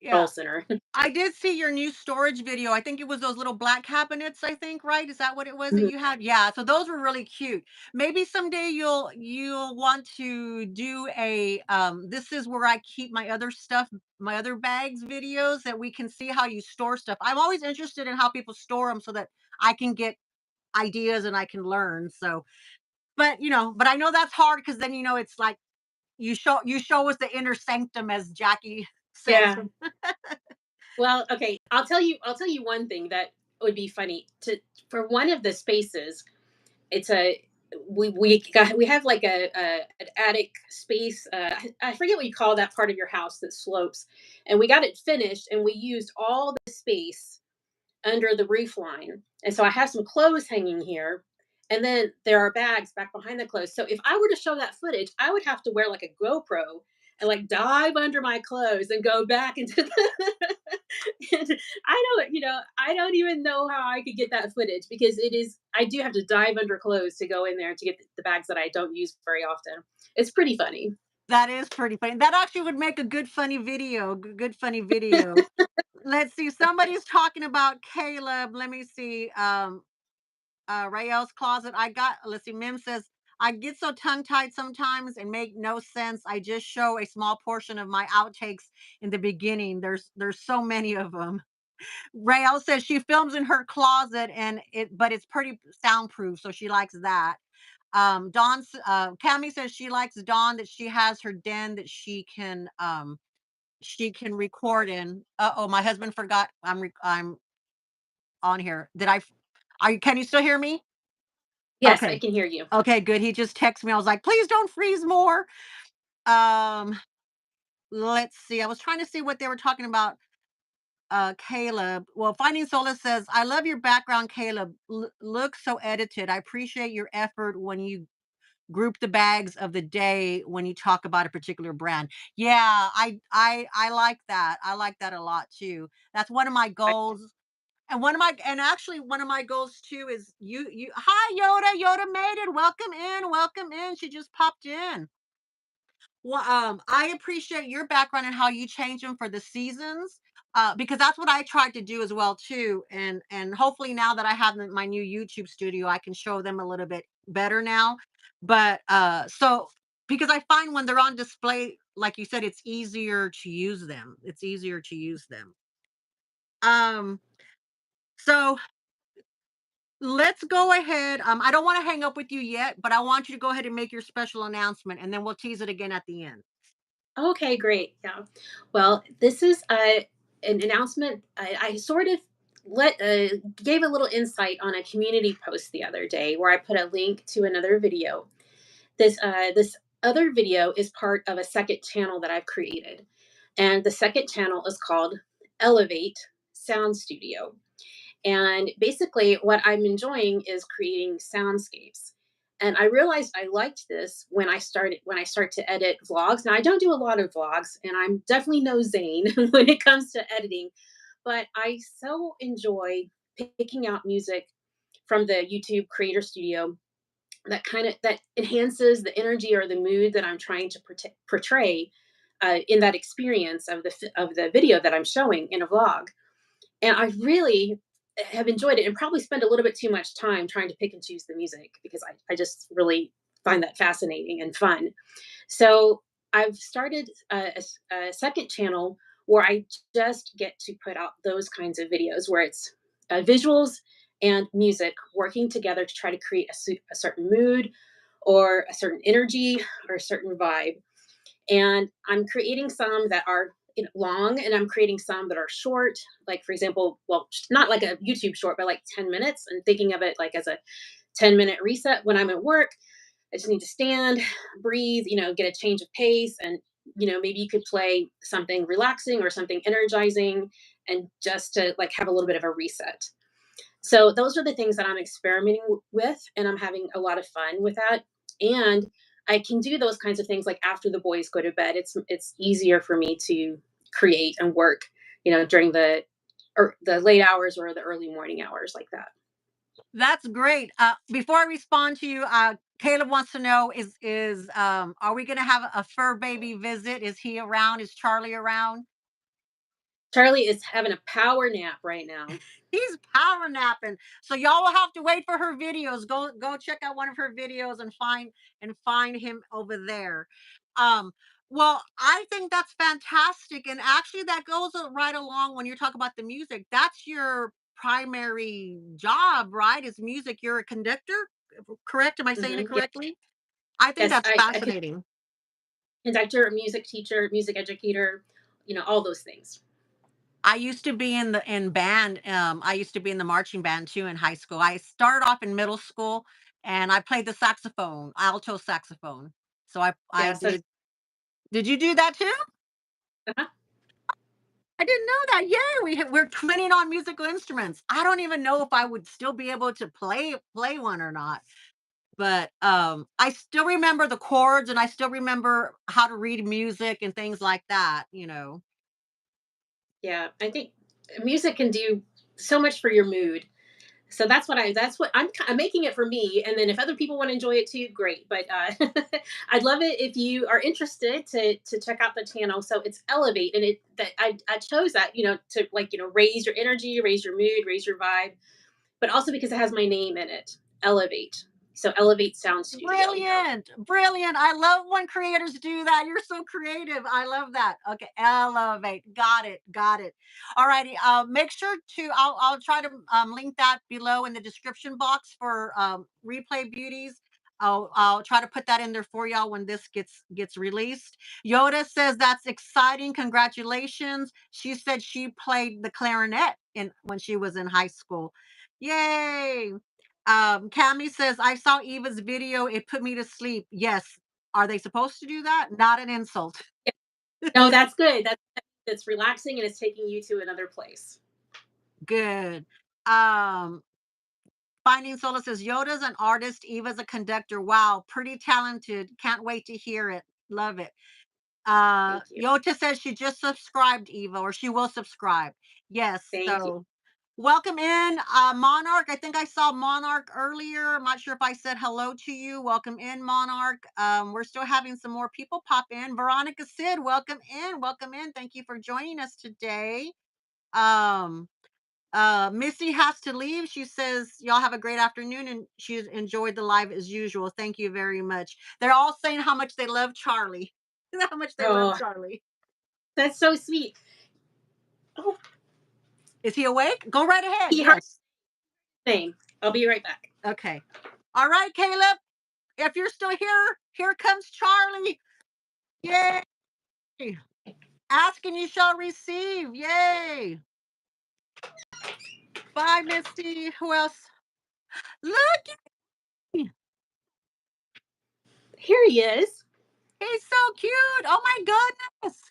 Speaker 2: control
Speaker 1: yeah.
Speaker 2: center.
Speaker 1: I did see your new storage video. I think it was those little black cabinets, I think, right? Is that what it was that
Speaker 2: Mhm.
Speaker 1: you had? Yeah, so those were really cute. Maybe someday you'll want to do a this is where I keep my other stuff, my other bags videos that we can see how you store stuff. I'm always interested in how people store them so that I can get ideas and I can learn. So, but I know that's hard because then it's like you show us the inner sanctum as Jackie says.
Speaker 2: Yeah. Well, okay, I'll tell you one thing that would be funny to for one of the spaces. It's a we have like an attic space. I forget what you call that part of your house that slopes, and we got it finished, and we used all the space under the roof line. And so I have some clothes hanging here. And then there are bags back behind the clothes. So if I were to show that footage, I would have to wear like a GoPro and like dive under my clothes and go back into the and I don't even know how I could get that footage because I do have to dive under clothes to go in there to get the bags that I don't use very often. It's pretty funny.
Speaker 1: That is pretty funny. That actually would make a good funny video. Good funny video. Let's see. Somebody's talking about Caleb. Let me see. Rael's closet. Let's see. Mim says, I get so tongue tied sometimes and make no sense. I just show a small portion of my outtakes in the beginning. There's so many of them. Rael says she films in her closet but it's pretty soundproof, so she likes that. Cami says she likes Dawn, that she has her den that she can record in. Uh-oh, my husband forgot I'm on here. Can you still hear me?
Speaker 2: Yes, I
Speaker 1: Okay.
Speaker 2: can hear you.
Speaker 1: Okay, good. He just texted me. I was like, please don't freeze more. Um, let's see. I was trying to see what they were talking about. Caleb. Well, Finding Solace says, I love your background, Caleb. Looks so edited. I appreciate your effort when you group the bags of the day when you talk about a particular brand. Yeah, I like that. I like that a lot too. That's one of my goals. And actually one of my goals too is you hi Yoda. Yoda made it. Welcome in. Welcome in. She just popped in. Well, I appreciate your background and how you change them for the seasons, because that's what I tried to do as well too. And hopefully now that I have my new YouTube studio, I can show them a little bit better now. But so because I find when they're on display, like you said, it's easier to use them. It's easier to use them. Um, so let's go ahead. I don't want to hang up with you yet, but I want you to go ahead and make your special announcement, and then we'll tease it again at the end.
Speaker 2: Okay, great. Yeah. Well, this is an announcement. I sort of let gave a little insight on a community post the other day where I put a link to another video. This other video is part of a second channel that I've created, and the second channel is called Elevate Sound Studio. And basically, what I'm enjoying is creating soundscapes. And I realized I liked this when I start to edit vlogs. Now I don't do a lot of vlogs, and I'm definitely no Zane when it comes to editing, but I so enjoy picking out music from the YouTube Creator Studio that enhances the energy or the mood that I'm trying to portray in that experience of the video that I'm showing in a vlog. And I really have enjoyed it and probably spend a little bit too much time trying to pick and choose the music because I just really find that fascinating and fun. So I've started a second channel where I just get to put out those kinds of videos where it's visuals and music working together to try to create a certain mood or a certain energy or a certain vibe. And I'm creating some that are long, and I'm creating some that are short, like for example, well, not like a YouTube short, but like 10 minutes, and thinking of it like as a 10-minute reset when I'm at work. I just need to stand, breathe, get a change of pace, and maybe you could play something relaxing or something energizing, and just to like have a little bit of a reset. So those are the things that I'm experimenting with, and I'm having a lot of fun with that. And I can do those kinds of things like after the boys go to bed. It's easier for me to create and work, during the late hours or the early morning hours like that.
Speaker 1: That's great. Before I respond to you, Caleb wants to know, is are we gonna have a fur baby visit? Is he around? Is Charlie around?
Speaker 2: Charlie is having a power nap right now.
Speaker 1: He's power napping. So y'all will have to wait for her videos. Go check out one of her videos and find him over there. Um, well, I think that's fantastic. And actually that goes right along when you talk about the music. That's your primary job, right? Is music. You're a conductor, correct? Am I saying it
Speaker 2: Yeah.
Speaker 1: correctly? I think
Speaker 2: Yes,
Speaker 1: that's
Speaker 2: I can
Speaker 1: fascinating.
Speaker 2: conductor, a music teacher, music educator, all those things.
Speaker 1: I used to be in band. I used to be in the marching band too in high school. I started off in middle school, and I played the saxophone, alto saxophone. So I
Speaker 2: Yeah. So
Speaker 1: did you do that too?
Speaker 2: uh-huh.
Speaker 1: I didn't know that. Yeah, we're twinning on musical instruments. I don't even know if I would still be able to play one or not. But I still remember the chords, and I still remember how to read music and things like that.
Speaker 2: Yeah, I think music can do so much for your mood. So I'm making it for me, and then if other people want to enjoy it too, great. But I'd love it if you are interested to check out the channel. So it's Elevate, and I chose that to like raise your energy, raise your mood, raise your vibe, but also because it has my name in it, Elevate. So Elevate Sound Studio.
Speaker 1: Brilliant, brilliant. I love when creators do that. You're so creative. I love that. Okay, elevate. Got it. Got it. All righty. Make sure to. I'll try to link that below in the description box for replay beauties. I'll try to put that in there for y'all when this gets released. Yoda says that's exciting. Congratulations. She said she played the clarinet in when she was in high school. Yay! Cami says, I saw Eva's video. It put me to sleep. Yes. Are they supposed to do that? Not an insult.
Speaker 2: No, that's good. That's relaxing and it's taking you to another place.
Speaker 1: Good. Um, Finding Solace says, Yoda's an artist. Eva's a conductor. Wow. Pretty talented. Can't wait to hear it. Love it.
Speaker 2: Thank you.
Speaker 1: Yota says she just subscribed, Eva, or she will subscribe. Yes.
Speaker 2: Thank you.
Speaker 1: So welcome in, Monarch. I think I saw Monarch earlier. I'm not sure if I said hello to you. Welcome in, Monarch. We're still having some more people pop in. Veronica Sid, welcome in. Welcome in. Thank you for joining us today. Um, Missy has to leave. She says, "Y'all have a great afternoon," and she's enjoyed the live as usual. Thank you very much. They're all saying how much they love Charlie. How much they love
Speaker 2: Oh,
Speaker 1: Charlie.
Speaker 2: that's so sweet. Oh,
Speaker 1: Is he awake? Go right ahead.
Speaker 2: he heard
Speaker 1: Yes.
Speaker 2: the name. I'll be right back.
Speaker 1: Okay. All right, Caleb. If you're still here, here comes Charlie. Yay! Ask and you shall receive. Yay! Bye, Misty. Who else? Look,
Speaker 2: Here he is.
Speaker 1: he's so cute. Oh my goodness.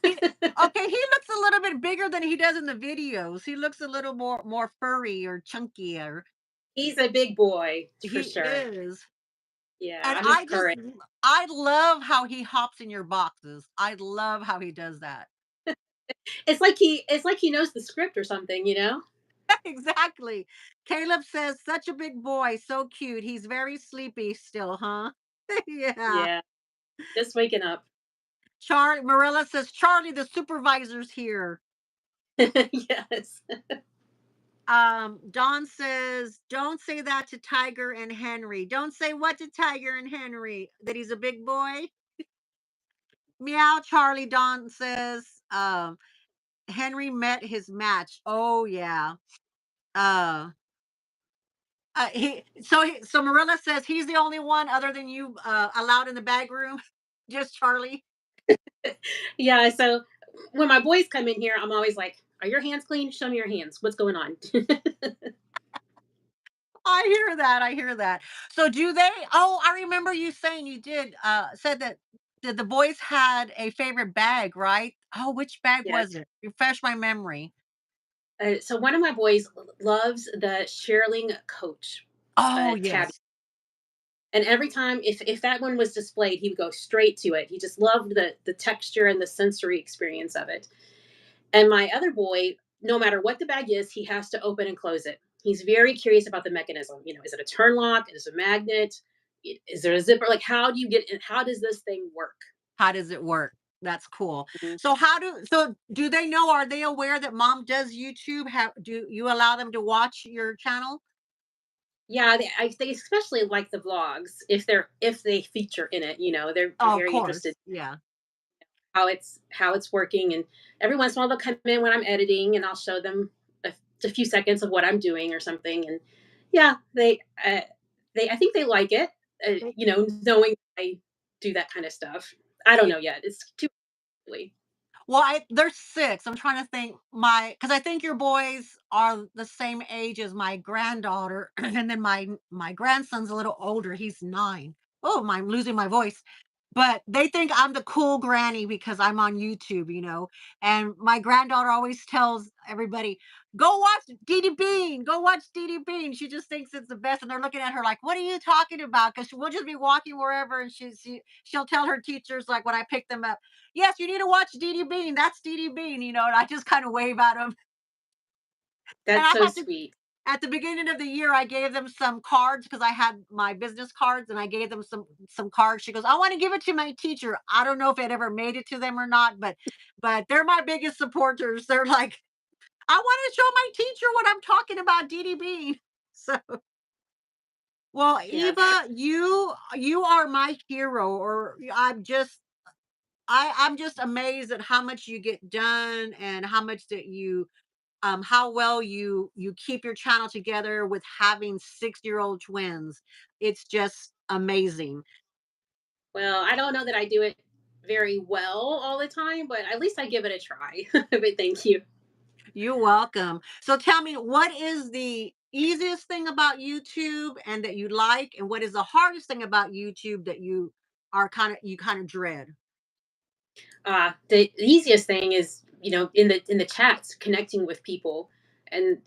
Speaker 1: He, okay, he looks a little bit bigger than he does in the videos. He looks a little more furry or chunkier.
Speaker 2: He's a big boy for
Speaker 1: He
Speaker 2: sure.
Speaker 1: is.
Speaker 2: Yeah,
Speaker 1: And
Speaker 2: I'm just purring.
Speaker 1: I love how he hops in your boxes. I love how he does that.
Speaker 2: It's like he knows the script or something, you know?
Speaker 1: Exactly. Caleb says, "Such a big boy, so cute. He's very sleepy still, huh?" Yeah.
Speaker 2: Yeah, just waking up.
Speaker 1: Charlie Marilla says, "Charlie, the supervisor's here."
Speaker 2: Yes.
Speaker 1: Dawn says, "Don't say that to Tiger and Henry." Don't say what to Tiger and Henry? That he's a big boy? Meow, Charlie, Dawn says. Henry met his match. Oh yeah. Uh so Marilla says he's the only one other than you allowed in the bag room. Just Charlie.
Speaker 2: Yeah, so when my boys come in here, I'm always like, "Are your hands clean? Show me your hands. What's going on?"
Speaker 1: I hear that. I hear that. So do they? Oh, I remember you saying you did said that the boys had a favorite bag, right? Oh, which bag
Speaker 2: Yes.
Speaker 1: was it? Refresh my memory.
Speaker 2: So one of my boys loves the Shearling Coach
Speaker 1: Oh,
Speaker 2: tabby,
Speaker 1: yes.
Speaker 2: and every time if that one was displayed, he would go straight to it. He just loved the texture and the sensory experience of it. And my other boy, no matter what the bag is, he has to open and close it. He's very curious about the mechanism. You know, is it a turn lock? Is it a magnet? Is there a zipper? Like, how do you get in? How does this thing work?
Speaker 1: How does it work? That's cool.
Speaker 2: Mhm.
Speaker 1: So do they know? Are they aware that mom does YouTube? Have do you allow them to watch your channel?
Speaker 2: Yeah, they especially like the vlogs if they feature in it. You know, they're
Speaker 1: Oh, of
Speaker 2: very interested
Speaker 1: course. Yeah.
Speaker 2: how it's working. And every once in a while they'll come in when I'm editing, and I'll show them a few seconds of what I'm doing or something. And yeah, they I think they like it. You know, knowing I do that kind of stuff. I don't
Speaker 1: Yeah.
Speaker 2: know yet. It's too early.
Speaker 1: Well, they're 6. I'm trying to think because I think your boys are the same age as my granddaughter, and then my grandson's a little older. He's 9. Oh, I'm losing my voice. But they think I'm the cool granny because I'm on YouTube, you know. And my granddaughter always tells everybody, "Go watch Dee Dee Bean. Go watch Dee Dee Bean." She just thinks it's the best, and they're looking at her like, "What are you talking about?" Because we'll just be walking wherever, and she'll tell her teachers like when I pick them up, "Yes, you need to watch Dee Dee Bean. That's Dee Dee Bean," you know. And I just kind of wave at them. And
Speaker 2: That's
Speaker 1: I
Speaker 2: so
Speaker 1: had to
Speaker 2: sweet.
Speaker 1: at the beginning of the year, I gave them some cards because I had my business cards, and I gave them some cards. She goes, "I want to give it to my teacher." I don't know if it ever made it to them or not, but they're my biggest supporters. They're like, "I want to show my teacher what I'm talking about, Dee Dee Bean." So, well,
Speaker 2: Yeah.
Speaker 1: Eva, you are my hero, or I'm just amazed at how much you get done and how much that you how well you keep your channel together with having 6-year-old twins. It's just amazing.
Speaker 2: Well, I don't know that I do it very well all the time, but at least I give it a try. But thank you.
Speaker 1: You're welcome. So tell me, what is the easiest thing about YouTube and that you like, and what is the hardest thing about YouTube that you kind of dread?
Speaker 2: The easiest thing is, you know, in the chats, connecting with people, and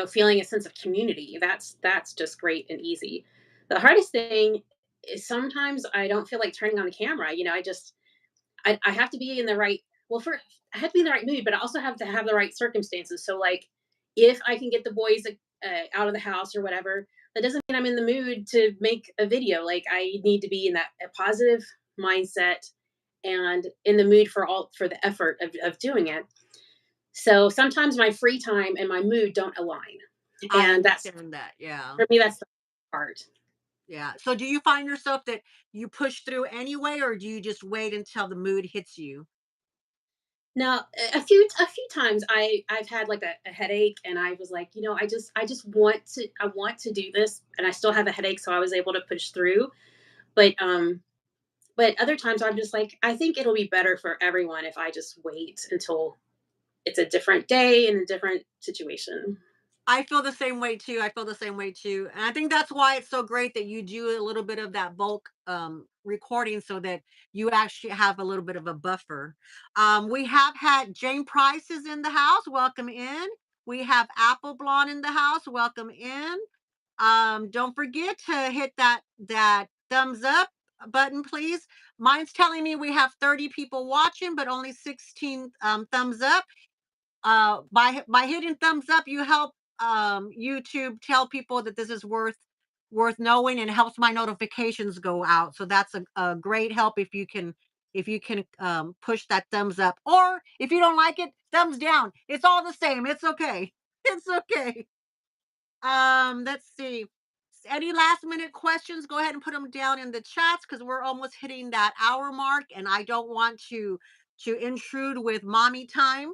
Speaker 2: feeling a sense of community. That's just great and easy. The hardest thing is sometimes I don't feel like turning on the camera. I have to be in the right well for I have to be in the right mood, but I also have to have the right circumstances. So like, if I can get the boys out of the house or whatever, that doesn't mean I'm in the mood to make a video. Like, I need to be in that a positive mindset and in the mood for the effort of doing it. So sometimes my free time and my mood don't align.
Speaker 1: I
Speaker 2: And that's
Speaker 1: understand that. Yeah.
Speaker 2: for me, that's the part.
Speaker 1: Yeah. So do you find yourself that you push through anyway, or do you just wait until the mood hits you?
Speaker 2: Now, a few times I've had like a headache, and I was like, I just want to do this, and I still have a headache, so I was able to push through. But other times I'm just like, I think it'll be better for everyone if I just wait until it's a different day and a different situation.
Speaker 1: I feel the same way too. I feel the same way too. And I think that's why it's so great that you do a little bit of that bulk recording so that you actually have a little bit of a buffer. We have had Jane Price is in the house. Welcome in. We have Apple Blonde in the house. Welcome in. Don't forget to hit that thumbs up button, please. Mine's telling me we have 30 people watching, but only 16 thumbs up. By hitting thumbs up, you help YouTube tell people that this is worth knowing, and helps my notifications go out. So that's a great help if you can push that thumbs up, or if you don't like it, thumbs down. It's all the same. It's okay. It's okay. Let's see. Any last minute questions? Go ahead and put them down in the chats because we're almost hitting that hour mark, and I don't want to intrude with mommy time.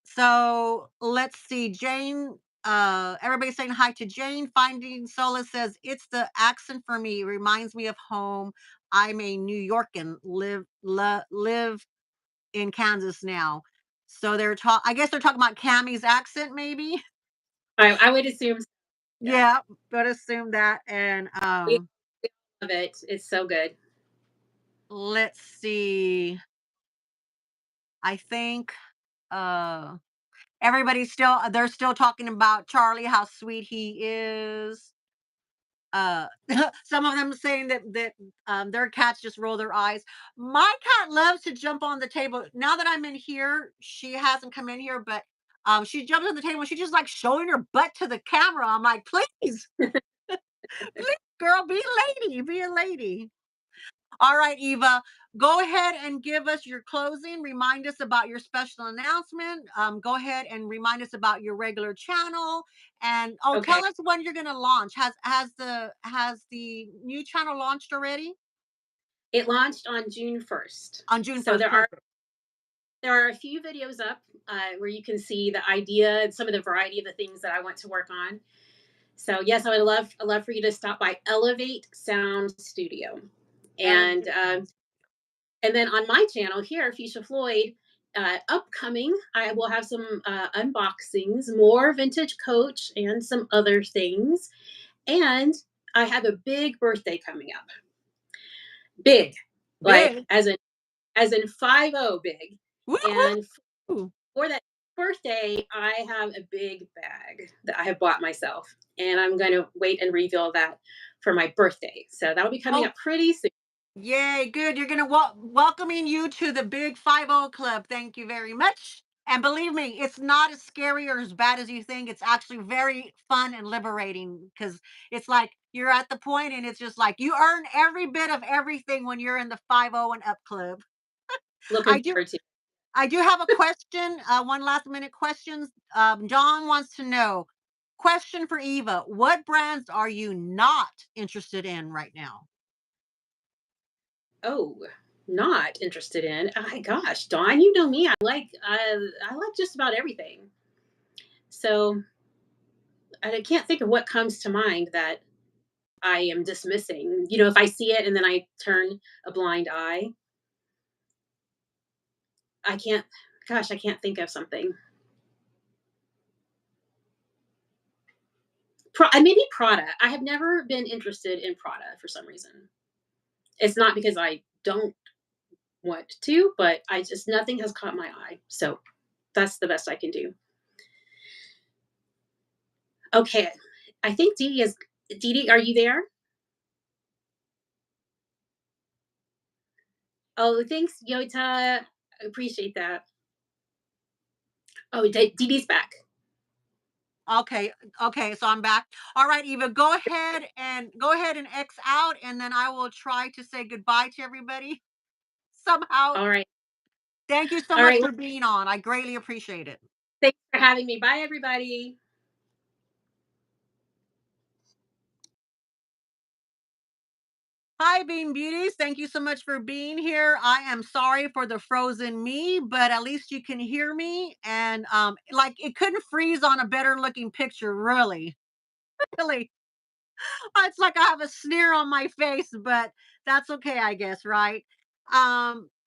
Speaker 1: So let's see. Jane, everybody's saying hi to Jane. Finding Solace says it's the accent for me. It reminds me of home. I'm a New Yorkan, live in Kansas now. So I guess they're talking about Cammie's accent, maybe.
Speaker 2: I would assume, yeah.
Speaker 1: Yeah, but assume that. And
Speaker 2: We love it. It's so good.
Speaker 1: let's see. I think uh they're still talking about Charlie, how sweet he is. uh some of them saying that their cats just roll their eyes. My cat loves to jump on the table. Now that I'm in here, she hasn't come in here, but she jumps on the table. She just like showing her butt to the camera. I'm like, please, please, girl, be a lady, be a lady. All right, Eva, go ahead and give us your closing. Remind us about your special announcement. Go ahead and remind us about your regular channel. And oh,
Speaker 2: Okay.
Speaker 1: tell us when you're going to launch. Has the new channel launched already?
Speaker 2: It launched on June 1st.
Speaker 1: On June
Speaker 2: So
Speaker 1: 1st. Perfect.
Speaker 2: there are a few videos up where you can see the idea and some of the variety of the things that I want to work on. So yes, I love for you to stop by Elevate Sound Studio, and
Speaker 1: Elevate.
Speaker 2: and then on my channel here, Fuchsia Floyd, upcoming, I will have some unboxings, more vintage Coach, and some other things. And I have a big birthday coming up. Big, like
Speaker 1: Big.
Speaker 2: as in 50 big. And
Speaker 1: Woo-hoo.
Speaker 2: for that birthday, I have a big bag that I have bought myself, and I'm going to wait and reveal that for my birthday. So that'll be coming
Speaker 1: Oh,
Speaker 2: up pretty soon.
Speaker 1: yay, good. You're gonna welcoming you to the Big 50 Club. Thank you very much. And believe me, it's not as scary or as bad as you think. It's actually very fun and liberating because it's like you're at the point and it's just like you earn every bit of everything when you're in the 50 and up club.
Speaker 2: Looking
Speaker 1: I do
Speaker 2: forward to.
Speaker 1: I do have a question, one last minute question. John wants to know, question for Eva, what brands are you not interested in right now?
Speaker 2: Oh, not interested in. Oh, gosh, Dawn, you know me. I like just about everything. So I can't think of what comes to mind that I am dismissing. If I see it and then I turn a blind eye, I can't. Gosh, I can't think of something. Maybe Prada. I have never been interested in Prada for some reason. It's not because I don't want to, but I just nothing has caught my eye. So that's the best I can do. Okay, I think Dee Dee is. Dee Dee, are you there? Oh, thanks, Yota. I appreciate that. Oh, Dee Dee's back.
Speaker 1: Okay, okay, so I'm back. All right, Eva, go ahead and X out, and then I will try to say goodbye to everybody somehow.
Speaker 2: All right.
Speaker 1: Thank you so
Speaker 2: All
Speaker 1: much
Speaker 2: right.
Speaker 1: for being on. I greatly appreciate it.
Speaker 2: Thanks for having me. Bye, everybody.
Speaker 1: Hi, Bean Beauties. Thank you so much for being here. I am sorry for the frozen me, but at least you can hear me. And like it couldn't freeze on a better looking picture, really. Really. It's like I have a sneer on my face, but that's okay, I guess, right?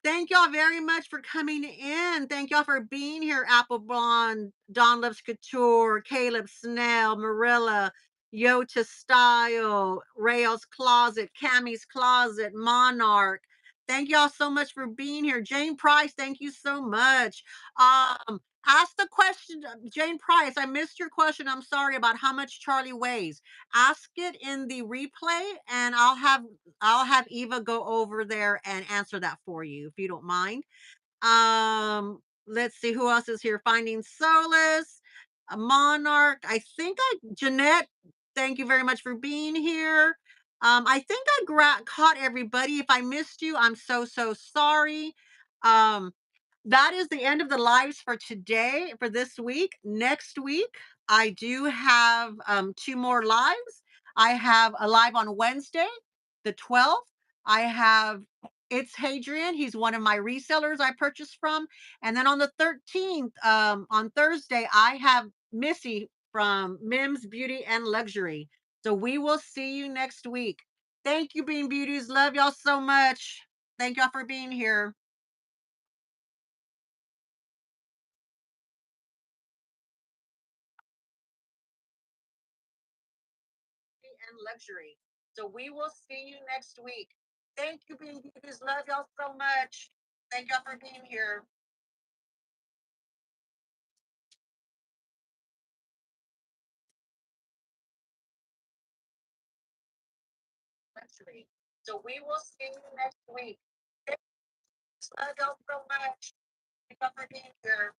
Speaker 1: Thank y'all very much for coming in. Thank y'all for being here. Apple Blonde, Don Loves Couture, Caleb Snell, Marilla, Yota Style, Rael's Closet, Cammy's Closet, Monarch. Thank y'all so much for being here. Jane Price, thank you so much. Ask the question, Jane Price. I missed your question. I'm sorry about how much Charlie weighs. Ask it in the replay, and I'll have Eva go over there and answer that for you if you don't mind. Let's see who else is here. Finding Solace, Monarch. I think Jeanette. Thank you very much for being here. I think caught everybody. If I missed you, I'm so sorry. Um, that is the end of the lives for today, for this week. Next week, I do have two more lives. I have a live on Wednesday, the 12th. I have it's Hadrian. He's one of my resellers I purchased from. And then on the 13th, on Thursday, I have Missy from Mims Beauty and Luxury. So we will see you next week. Thank you, Bean Beauties. Love y'all so much. Thank y'all for being here. And luxury. So we will see you next week. Thank you, Bean Beauties. Love y'all so much. Thank y'all for being here. Luxury. So we will see you next week. Thank you. Love y'all so much. Thank y'all for being here.